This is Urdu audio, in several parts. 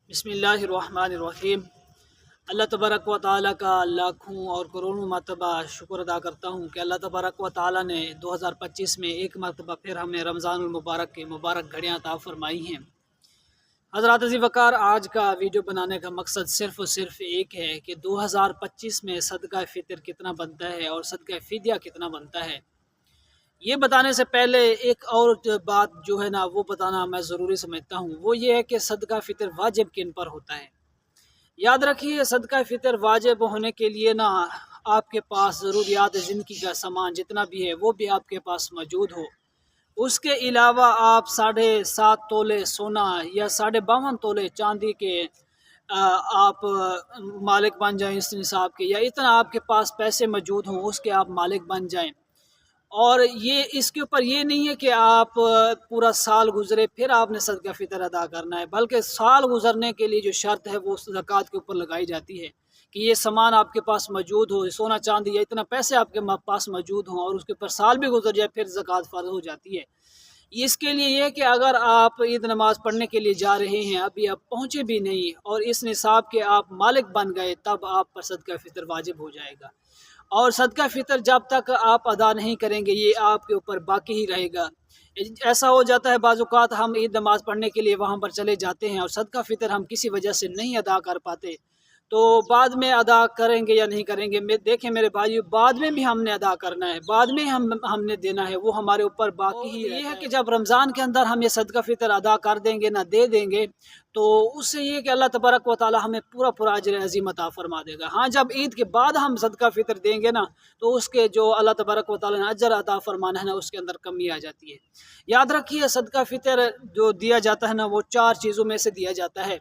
بسم اللہ الرحمن الرحیم۔ اللہ تبارک و تعالیٰ کا لاکھوں اور کروڑوں مرتبہ شکر ادا کرتا ہوں کہ اللہ تبارک و تعالیٰ نے 2025 میں ایک مرتبہ پھر ہمیں رمضان المبارک کے مبارک گھڑیاں عطا فرمائی ہیں۔ حضرات عزیز وقار، آج کا ویڈیو بنانے کا مقصد صرف اور صرف ایک ہے کہ 2025 میں صدقہ فطر کتنا بنتا ہے اور صدقہ فدیہ کتنا بنتا ہے۔ یہ بتانے سے پہلے ایک اور بات جو ہے نا وہ بتانا میں ضروری سمجھتا ہوں، وہ یہ ہے کہ صدقہ فطر واجب کن پر ہوتا ہے۔ یاد رکھیے، صدقہ فطر واجب ہونے کے لیے نا آپ کے پاس ضروریات زندگی کا سامان جتنا بھی ہے وہ بھی آپ کے پاس موجود ہو۔ اس کے علاوہ آپ 7.5 تولے سونا یا 52 تولے چاندی کے آپ مالک بن جائیں اس نصاب کے، یا اتنا آپ کے پاس پیسے موجود ہوں اس کے آپ مالک بن جائیں۔ اور یہ اس کے اوپر یہ نہیں ہے کہ آپ پورا سال گزرے پھر آپ نے صدقہ فطر ادا کرنا ہے، بلکہ سال گزرنے کے لیے جو شرط ہے وہ زکوٰۃ کے اوپر لگائی جاتی ہے کہ یہ سامان آپ کے پاس موجود ہو، سونا چاندی یا اتنا پیسے آپ کے پاس موجود ہوں، اور اس کے اوپر سال بھی گزر جائے پھر زکوٰۃ فرض ہو جاتی ہے۔ اس کے لیے یہ کہ اگر آپ عید نماز پڑھنے کے لیے جا رہے ہیں، ابھی آپ پہنچے بھی نہیں اور اس نصاب کے آپ مالک بن گئے، تب آپ پر صدقہ فطر واجب ہو جائے گا۔ اور صدقہ فطر جب تک آپ ادا نہیں کریں گے یہ آپ کے اوپر باقی ہی رہے گا۔ ایسا ہو جاتا ہے بعض اوقات ہم عید نماز پڑھنے کے لیے وہاں پر چلے جاتے ہیں اور صدقہ فطر ہم کسی وجہ سے نہیں ادا کر پاتے، تو بعد میں ادا کریں گے یا نہیں کریں گے، دیکھیں میرے بھائیو، بعد میں بھی ہم نے ادا کرنا ہے، بعد میں ہم نے دینا ہے، وہ ہمارے اوپر باقی ہی یہ ہے کہ جب رمضان کے اندر ہم یہ صدقہ فطر ادا کر دیں گے، نہ دے دیں گے، تو اس سے یہ کہ اللہ تبارک و تعالی ہمیں پورا اجر عظیم عطا فرما دے گا۔ ہاں، جب عید کے بعد ہم صدقہ فطر دیں گے نا تو اس کے جو اللہ تبارک و تعالی نے اجر عطا فرمانا ہے نا اس کے اندر کمی آ جاتی ہے۔ یاد رکھیے، صدقہ فطر جو دیا جاتا ہے نا وہ 4 چیزوں میں سے دیا جاتا ہے۔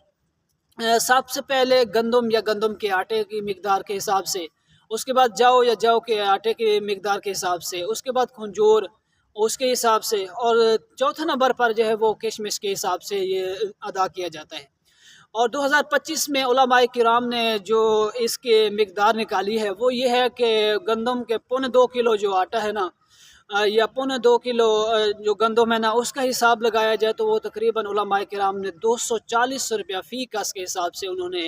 سب سے پہلے گندم یا گندم کے آٹے کی مقدار کے حساب سے، اس کے بعد جو کے آٹے کی مقدار کے حساب سے، اس کے بعد کھجور اس کے حساب سے، اور چوتھے نمبر پر جو ہے وہ کشمش کے حساب سے یہ ادا کیا جاتا ہے۔ اور 2025 میں علماء کرام نے جو اس کے مقدار نکالی ہے وہ یہ ہے کہ گندم کے 2.25 کلو جو آٹا ہے نا، یا 2.25 کلو جو گندم ہے نا، اس کا حساب لگایا جائے تو وہ تقریباً علماء کرام نے 240 روپیہ فی کس کے حساب سے انہوں نے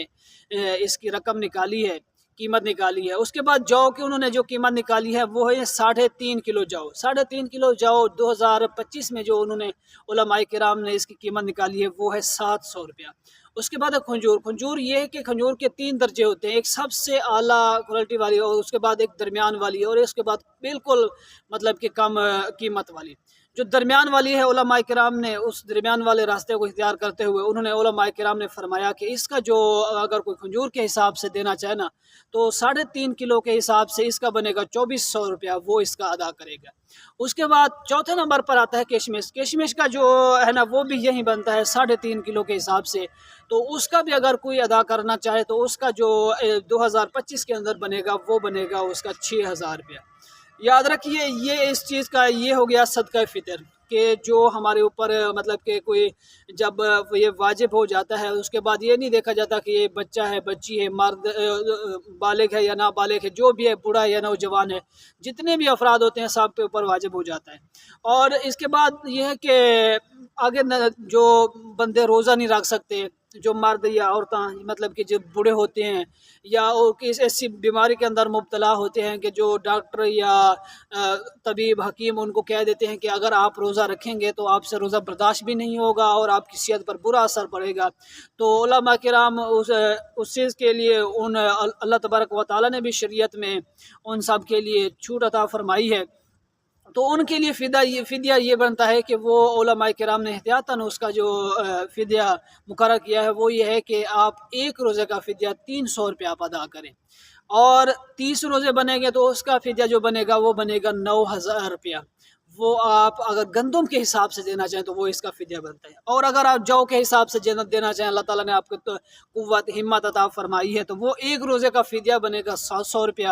اس کی رقم نکالی ہے، قیمت نکالی ہے۔ اس کے بعد جو کہ انہوں نے جو قیمت نکالی ہے وہ ہے 3.5 کلو جو 3.5 کلو جو 2025 میں جو انہوں نے علماء کرام نے اس کی قیمت نکالی ہے وہ ہے 700 روپیہ۔ اس کے بعد کھجور یہ ہے کہ کھجور کے 3 درجے ہوتے ہیں، ایک سب سے اعلیٰ کوالٹی والی، اور اس کے بعد ایک درمیان والی، اور اس کے بعد بالکل مطلب کہ کم قیمت والی۔ جو درمیان والی ہے، علماء کرام نے اس درمیان والے راستے کو اختیار کرتے ہوئے انہوں نے علماء کرام نے فرمایا کہ اس کا جو اگر کوئی کھجور کے حساب سے دینا چاہے نا تو 3.5 کلو کے حساب سے اس کا بنے گا 2400 روپیہ، وہ اس کا ادا کرے گا۔ اس کے بعد چوتھے نمبر پر آتا ہے کشمش کا جو ہے نا وہ بھی یہی بنتا ہے 3.5 کلو کے حساب سے، تو اس کا بھی اگر کوئی ادا کرنا چاہے تو اس کا جو 2025 کے اندر بنے گا وہ بنے گا اس کا 6000 روپیہ۔ یاد رکھیے، یہ اس چیز کا یہ ہو گیا صدقہ فطر کہ جو ہمارے اوپر مطلب کہ کوئی جب یہ واجب ہو جاتا ہے اس کے بعد یہ نہیں دیکھا جاتا کہ یہ بچہ ہے، بچی ہے، مرد بالغ ہے یا نابالغ ہے، جو بھی ہے، بوڑھا ہے یا نوجوان ہے، جتنے بھی افراد ہوتے ہیں سب کے اوپر واجب ہو جاتا ہے۔ اور اس کے بعد یہ ہے کہ آگے جو بندے روزہ نہیں رکھ سکتے، جو مرد یا عورتیں مطلب کہ جو بوڑھے ہوتے ہیں یا کسی ایسی بیماری کے اندر مبتلا ہوتے ہیں کہ جو ڈاکٹر یا طبیب حکیم ان کو کہہ دیتے ہیں کہ اگر آپ روزہ رکھیں گے تو آپ سے روزہ برداشت بھی نہیں ہوگا اور آپ کی صحت پر برا اثر پڑے گا، تو علماء کرام اس چیز کے لیے اللہ تبارک و تعالیٰ نے بھی شریعت میں ان سب کے لیے چھوٹ عطا فرمائی ہے، تو ان کے لیے فدیہ یہ بنتا ہے کہ وہ علماء کرام نے احتیاطاً اس کا جو فدیہ مقرر کیا ہے وہ یہ ہے کہ آپ ایک روزے کا فدیہ 300 روپیہ آپ ادا کریں، اور 30 روزے بنے گے تو اس کا فدیہ جو بنے گا وہ بنے گا 9000 روپیہ۔ وہ آپ اگر گندم کے حساب سے دینا چاہیں تو وہ اس کا فدیہ بنتا ہے، اور اگر آپ جو کے حساب سے دینا چاہیں، اللہ تعالیٰ نے آپ کو قوت ہمت عطا فرمائی ہے، تو وہ ایک روزے کا فدیہ بنے گا 700 روپیہ،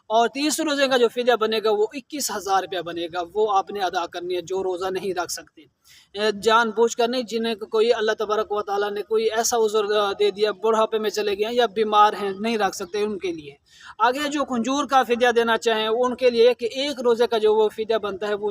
اور 30 روزے کا جو فدیہ بنے گا وہ 21000 روپیہ بنے گا، وہ آپ نے ادا کرنی ہے جو روزہ نہیں رکھ سکتے، جان بوجھ کر نہیں، جنہیں کوئی اللہ تبارک و تعالیٰ نے کوئی ایسا عذر دے دیا، بڑھاپے میں چلے گئے یا بیمار ہیں نہیں رکھ سکتے، ان کے لیے۔ آگے جو کھجور کا فدیہ دینا چاہیں ان کے لیے کہ ایک روزے کا جو وہ فدیہ بنتا ہے وہ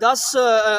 10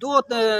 2